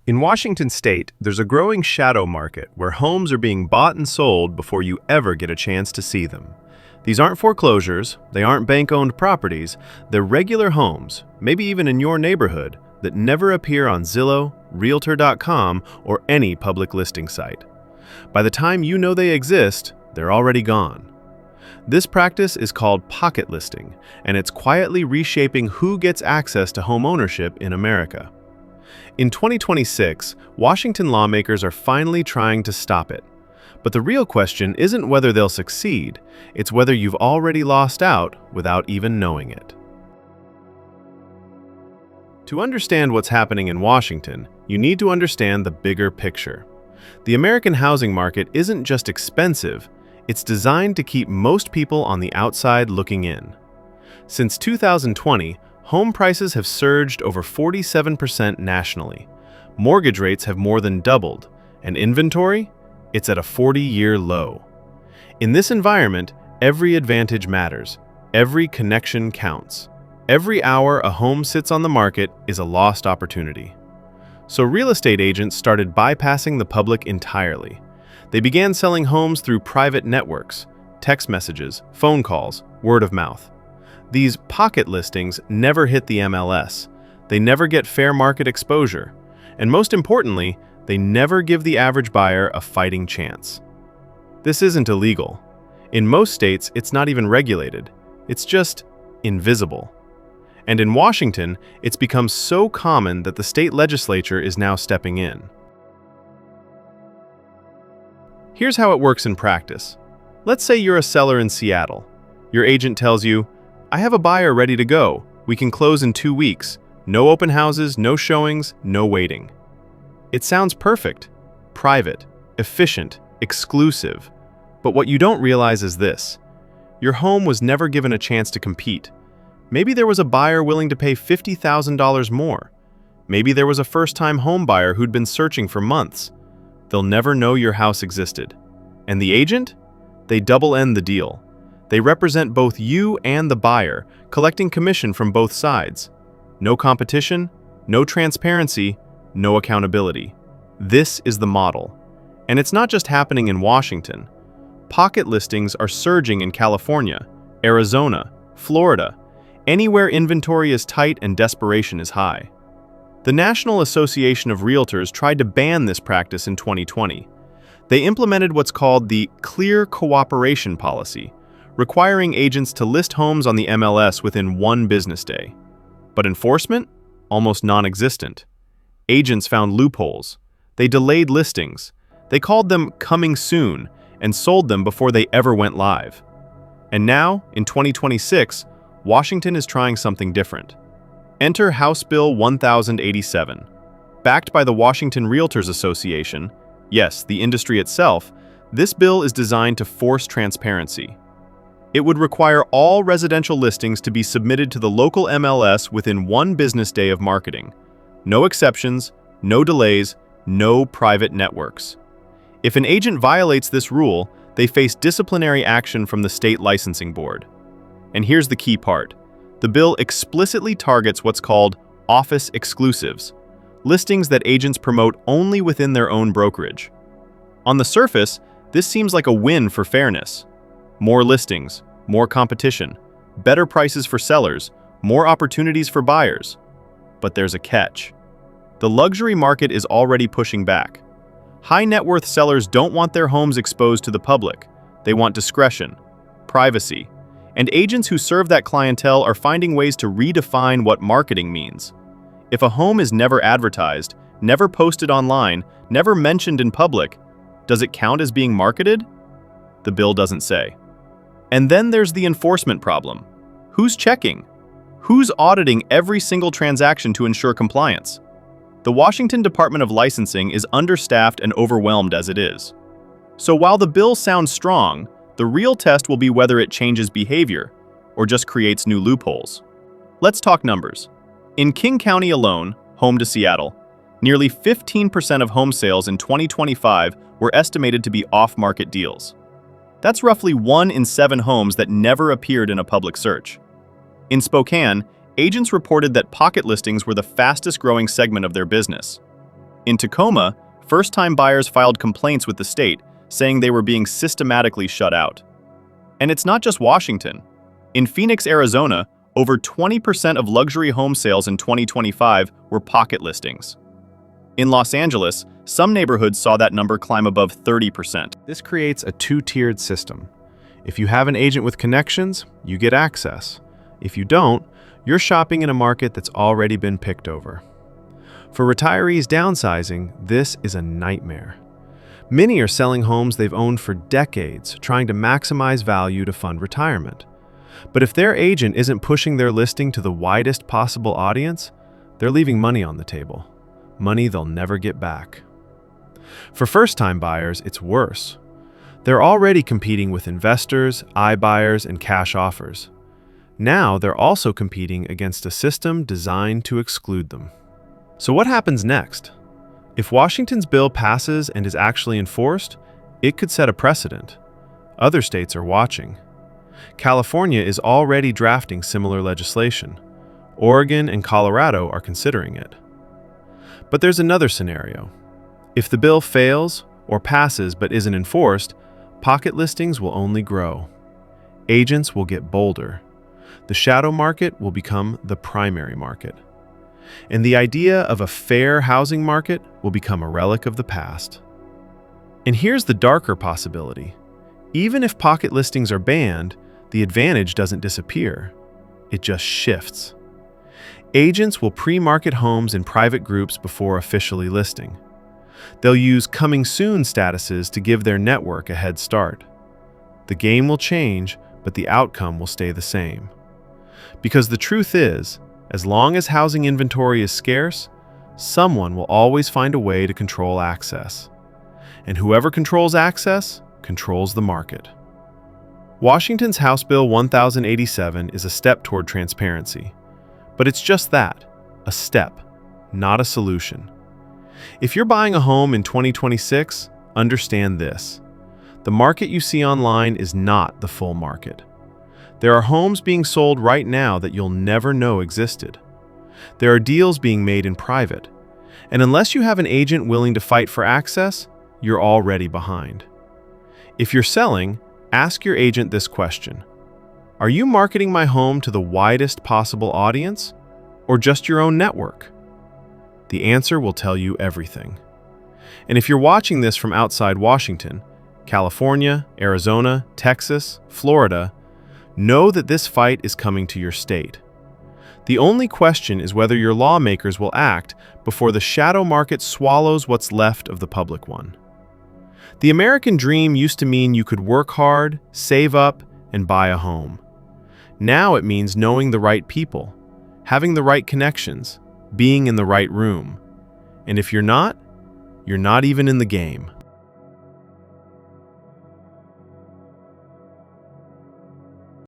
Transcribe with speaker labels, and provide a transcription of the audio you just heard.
Speaker 1: In Washington state, there's a growing shadow market where homes are being bought and sold before you ever get a chance to see them. These aren't foreclosures, they aren't bank-owned properties, they're regular homes, maybe even in your neighborhood, that never appear on Zillow, Realtor.com, or any public listing site. By the time you know they exist, they're already gone. This practice is called pocket listing, and it's quietly reshaping who gets access to home ownership in America. In 2026, Washington lawmakers are finally trying to stop it. But the real question isn't whether they'll succeed, it's whether you've already lost out without even knowing it. To understand what's happening in Washington, you need to understand the bigger picture. The American housing market isn't just expensive, it's designed to keep most people on the outside looking in. Since 2020, home prices have surged over 47% nationally. Mortgage rates have more than doubled, and inventory? It's at a 40-year low. In this environment, every advantage matters. Every connection counts. Every hour a home sits on the market is a lost opportunity. So real estate agents started bypassing the public entirely. They began selling homes through private networks, text messages, phone calls, word of mouth. These pocket listings never hit the MLS. They never get fair market exposure. And most importantly, they never give the average buyer a fighting chance. This isn't illegal. In most states, it's not even regulated. It's just invisible. And in Washington, it's become so common that the state legislature is now stepping in. Here's how it works in practice. Let's say you're a seller in Seattle. Your agent tells you, "I have a buyer ready to go. We can close in 2 weeks. No open houses, no showings, no waiting." It sounds perfect, private, efficient, exclusive. But what you don't realize is this. Your home was never given a chance to compete. Maybe there was a buyer willing to pay $50,000 more. Maybe there was a first-time home buyer who'd been searching for months. They'll never know your house existed. And the agent? They double-end the deal. They represent both you and the buyer, collecting commission from both sides. No competition, no transparency, no accountability. This is the model. And it's not just happening in Washington. Pocket listings are surging in California, Arizona, Florida, anywhere inventory is tight and desperation is high. The National Association of Realtors tried to ban this practice in 2020. They implemented what's called the Clear Cooperation Policy, requiring agents to list homes on the MLS within 1 business day. But enforcement? Almost non-existent. Agents found loopholes. They delayed listings. They called them coming soon and sold them before they ever went live. And now, in 2026, Washington is trying something different. Enter House Bill 1087. Backed by the Washington Realtors Association, yes, the industry itself, this bill is designed to force transparency. It would require all residential listings to be submitted to the local MLS within 1 business day of marketing. No exceptions, no delays, no private networks. If an agent violates this rule, they face disciplinary action from the state licensing board. And here's the key part. The bill explicitly targets what's called office exclusives, listings that agents promote only within their own brokerage. On the surface, this seems like a win for fairness. More listings, more competition, better prices for sellers, more opportunities for buyers. But there's a catch. The luxury market is already pushing back. High net worth sellers don't want their homes exposed to the public. They want discretion, privacy, and agents who serve that clientele are finding ways to redefine what marketing means. If a home is never advertised, never posted online, never mentioned in public, does it count as being marketed? The bill doesn't say. And then there's the enforcement problem. Who's checking? Who's auditing every single transaction to ensure compliance? The Washington Department of Licensing is understaffed and overwhelmed as it is. So while the bill sounds strong, the real test will be whether it changes behavior or just creates new loopholes. Let's talk numbers. In King County alone, home to Seattle, nearly 15% of home sales in 2025 were estimated to be off-market deals. That's roughly 1 in 7 homes that never appeared in a public search. In Spokane, agents reported that pocket listings were the fastest growing segment of their business.
Speaker 2: In Tacoma, first-time buyers filed complaints with the state, saying they were being systematically shut out. And it's not just Washington. In Phoenix, Arizona, over 20% of luxury home sales in 2025 were pocket listings. In Los Angeles, some neighborhoods saw that number climb above 30%.
Speaker 1: This creates a two-tiered system. If you have an agent with connections, you get access. If you don't, you're shopping in a market that's already been picked over. For retirees downsizing, this is a nightmare. Many are selling homes they've owned for decades, trying to maximize value to fund retirement. But if their agent isn't pushing their listing to the widest possible audience, they're leaving money on the table. Money they'll never get back. For first-time buyers, it's worse. They're already competing with investors, iBuyers, and cash offers. Now they're also competing against a system designed to exclude them. So what happens next? If Washington's bill passes and is actually enforced, it could set a precedent. Other states are watching. California is already drafting similar legislation. Oregon and Colorado are considering it. But there's another scenario. If the bill fails or passes but isn't enforced, pocket listings will only grow. Agents will get bolder. The shadow market will become the primary market. And the idea of a fair housing market will become a relic of the past. And here's the darker possibility. Even if pocket listings are banned, the advantage doesn't disappear. It just shifts. Agents will pre-market homes in private groups before officially listing. They'll use coming soon statuses to give their network a head start. The game will change, but the outcome will stay the same. Because the truth is, as long as housing inventory is scarce, someone will always find a way to control access. And whoever controls access, controls the market. Washington's House Bill 1087 is a step toward transparency. But it's just that, a step, not a solution. If you're buying a home in 2026, understand this. The market you see online is not the full market. There are homes being sold right now that you'll never know existed. There are deals being made in private. And unless you have an agent willing to fight for access, you're already behind. If you're selling, ask your agent this question. Are you marketing my home to the widest possible audience, or just your own network? The answer will tell you everything. And if you're watching this from outside Washington, California, Arizona, Texas, Florida, know that this fight is coming to your state. The only question is whether your lawmakers will act before the shadow market swallows what's left of the public one. The American dream used to mean you could work hard, save up, and buy a home. Now it means knowing the right people, having the right connections, being in the right room. And if you're not even in the game.